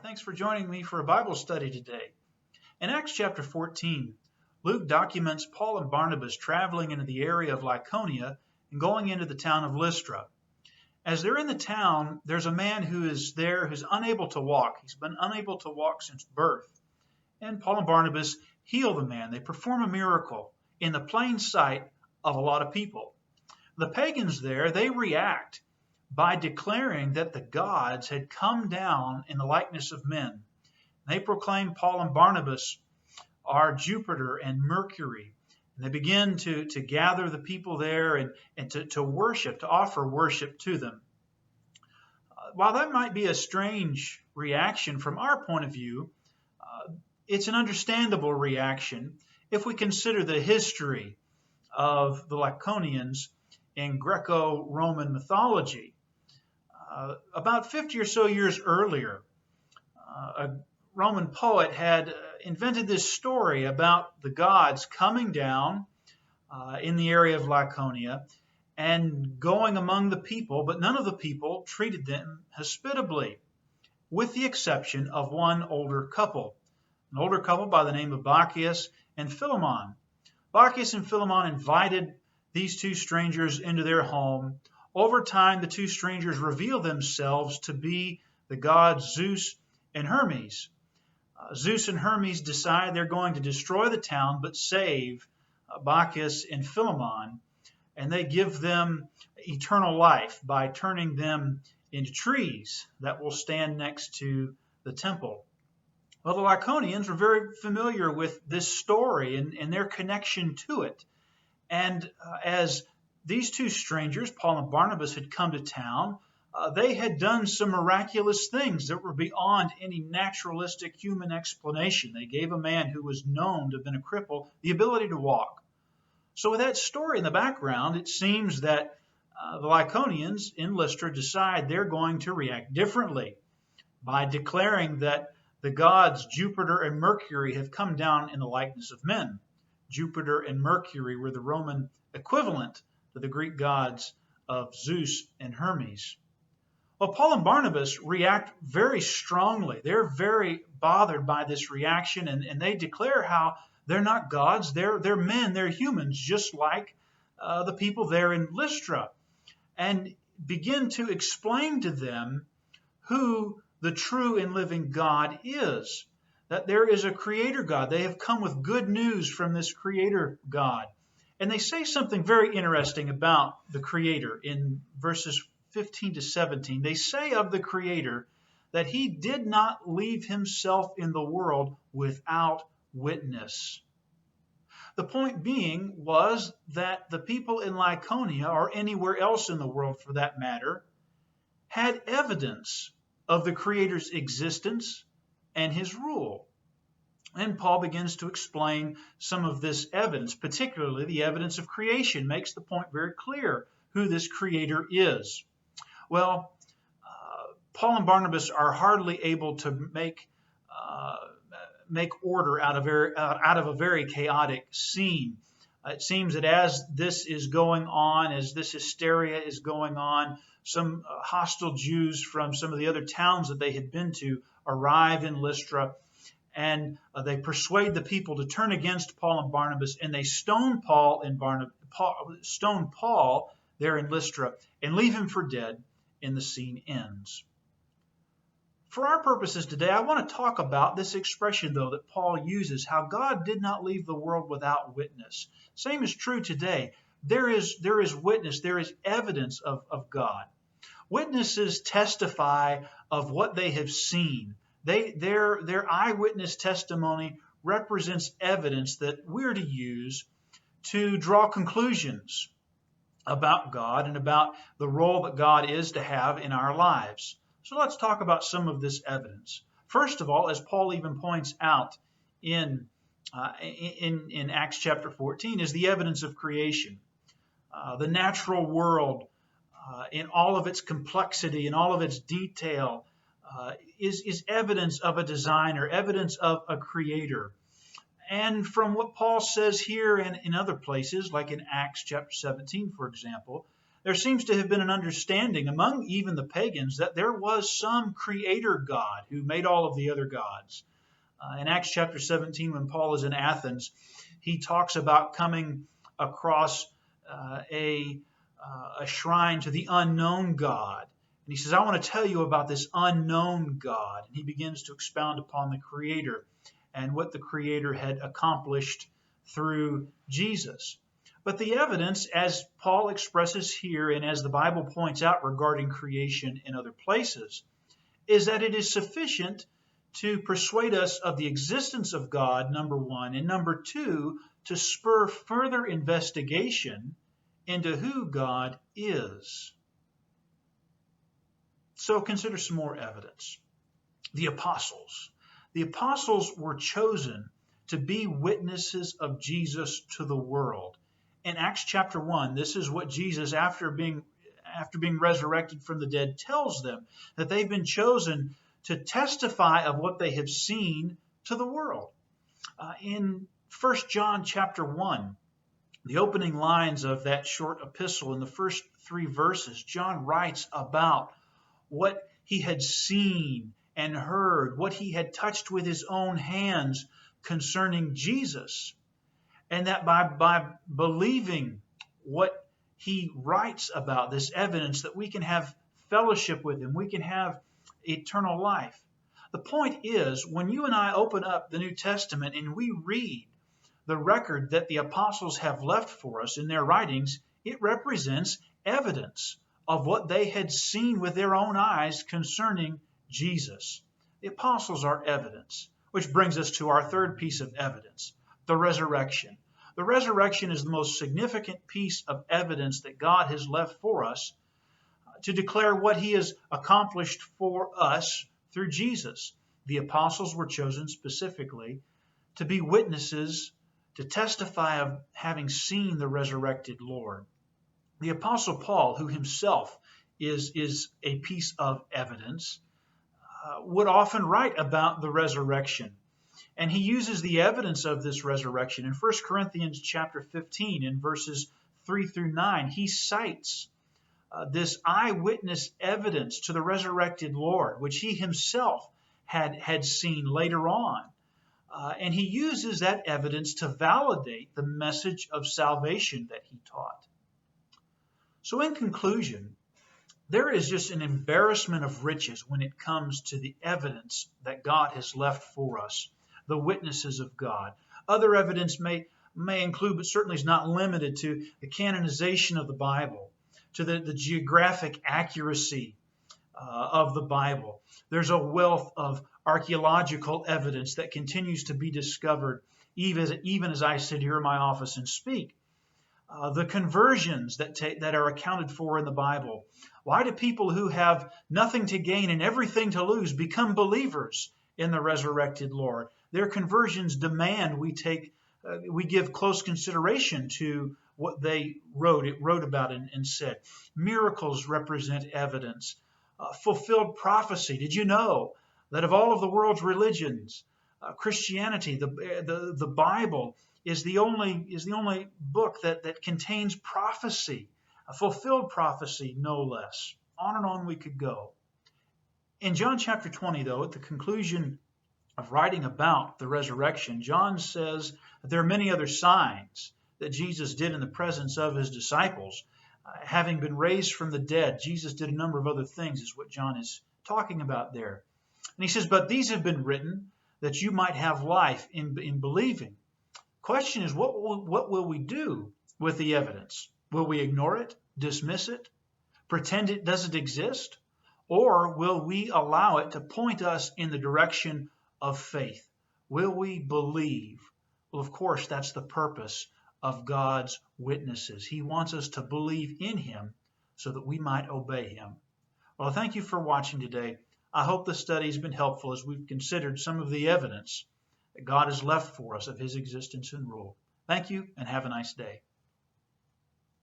Thanks for joining me for a Bible study today. In Acts chapter 14, Luke documents Paul and Barnabas traveling into the area of Lycaonia and going into the town of Lystra. As they're in the town, there's a man who is there who's unable to walk. He's been unable to walk since birth. And Paul and Barnabas heal the man. They perform a miracle in the plain sight of a lot of people. The pagans there, they react by declaring that the gods had come down in the likeness of men. They proclaim Paul and Barnabas are Jupiter and Mercury. And they begin to gather the people there and to worship, to offer worship to them. While that might be a strange reaction from our point of view, it's an understandable reaction if we consider the history of the Lycaonians in Greco-Roman mythology. About 50 or so years earlier, a Roman poet had invented this story about the gods coming down in the area of Lycaonia and going among the people, but none of the people treated them hospitably, with the exception of one older couple, an older couple by the name of Bacchius and Philemon. Bacchius and Philemon invited these two strangers into their home. Over time, the two strangers reveal themselves to be the gods Zeus and Hermes. Zeus and Hermes decide they're going to destroy the town but save Bacchus and Philemon, and they give them eternal life by turning them into trees that will stand next to the temple. Well, the Lycaonians were very familiar with this story and their connection to it. And as these two strangers, Paul and Barnabas, had come to town, they had done some miraculous things that were beyond any naturalistic human explanation. They gave a man who was known to have been a cripple the ability to walk. So with that story in the background, it seems that the Lycaonians in Lystra decide they're going to react differently by declaring that the gods Jupiter and Mercury have come down in the likeness of men. Jupiter and Mercury were the Roman equivalent to the Greek gods of Zeus and Hermes. Well, Paul and Barnabas react very strongly. They're very bothered by this reaction, and they declare how they're not gods, they're men, they're humans, just like the people there in Lystra, and begin to explain to them who the true and living God is, that there is a creator God. They have come with good news from this creator God. And they say something very interesting about the creator in verses 15 to 17. They say of the creator that he did not leave himself in the world without witness. The point being was that the people in Lycaonia, or anywhere else in the world for that matter, had evidence of the creator's existence and his rule. And Paul begins to explain some of this evidence, particularly the evidence of creation, makes the point very clear who this creator is. Well, Paul and Barnabas are hardly able to make order out of a very chaotic scene. It seems that as this is going on, as this hysteria is going on, some hostile Jews from some of the other towns that they had been to arrive in Lystra, and they persuade the people to turn against Paul and Barnabas, and they stone Paul there in Lystra and leave him for dead, and the scene ends. For our purposes today, I want to talk about this expression, though, that Paul uses, how God did not leave the world without witness. Same is true today. There is witness, there is evidence of God. Witnesses testify of what they have seen. Their eyewitness testimony represents evidence that we're to use to draw conclusions about God and about the role that God is to have in our lives. So let's talk about some of this evidence. First of all, as Paul even points out in Acts chapter 14, is the evidence of creation. The natural world, in all of its complexity, in all of its detail, is evidence of a designer, evidence of a creator. And from what Paul says here and in other places, like in Acts chapter 17, for example, there seems to have been an understanding among even the pagans that there was some creator God who made all of the other gods. In Acts chapter 17, when Paul is in Athens, he talks about coming across a shrine to the unknown God. And he says, I want to tell you about this unknown God. And he begins to expound upon the Creator and what the Creator had accomplished through Jesus. But the evidence, as Paul expresses here and as the Bible points out regarding creation in other places, is that it is sufficient to persuade us of the existence of God, number one, and number two, to spur further investigation into who God is. So consider some more evidence. The apostles. The apostles were chosen to be witnesses of Jesus to the world. In Acts chapter 1, this is what Jesus, after being resurrected from the dead, tells them, that they've been chosen to testify of what they have seen to the world. In 1 John chapter 1, the opening lines of that short epistle, in the first 3 verses, John writes about what he had seen and heard, what he had touched with his own hands concerning Jesus. And that by believing what he writes about, this evidence, that we can have fellowship with him, we can have eternal life. The point is, when you and I open up the New Testament and we read the record that the apostles have left for us in their writings, it represents evidence of what they had seen with their own eyes concerning Jesus. The apostles are evidence, which brings us to our third piece of evidence, the resurrection. The resurrection is the most significant piece of evidence that God has left for us to declare what he has accomplished for us through Jesus. The apostles were chosen specifically to be witnesses, to testify of having seen the resurrected Lord. The Apostle Paul, who himself is a piece of evidence, would often write about the resurrection. And he uses the evidence of this resurrection in 1 Corinthians chapter 15 in verses 3 through 9. He cites this eyewitness evidence to the resurrected Lord, which he himself had seen later on. And he uses that evidence to validate the message of salvation that he taught. So in conclusion, there is just an embarrassment of riches when it comes to the evidence that God has left for us, the witnesses of God. Other evidence may include, but certainly is not limited to, the canonization of the Bible, to the geographic accuracy of the Bible. There's a wealth of archaeological evidence that continues to be discovered even as I sit here in my office and speak. The conversions that are accounted for in the Bible. Why do people who have nothing to gain and everything to lose become believers in the resurrected Lord? Their conversions demand we give close consideration to what they wrote about and said. Miracles represent evidence. Fulfilled prophecy. Did you know that of all of the world's religions, Christianity, the Bible, is the only book that contains prophecy, a fulfilled prophecy, no less. On and on we could go. In John chapter 20, though, at the conclusion of writing about the resurrection, John says that there are many other signs that Jesus did in the presence of his disciples. Having been raised from the dead, Jesus did a number of other things, is what John is talking about there. And he says, but these have been written that you might have life in believing. Question is, what will we do with the evidence? Will we ignore it, dismiss it, pretend it doesn't exist? Or will we allow it to point us in the direction of faith? Will we believe? Well, of course, that's the purpose of God's witnesses. He wants us to believe in him so that we might obey him. Well, thank you for watching today. I hope the study has been helpful as we've considered some of the evidence that God has left for us of his existence and rule. Thank you, and have a nice day.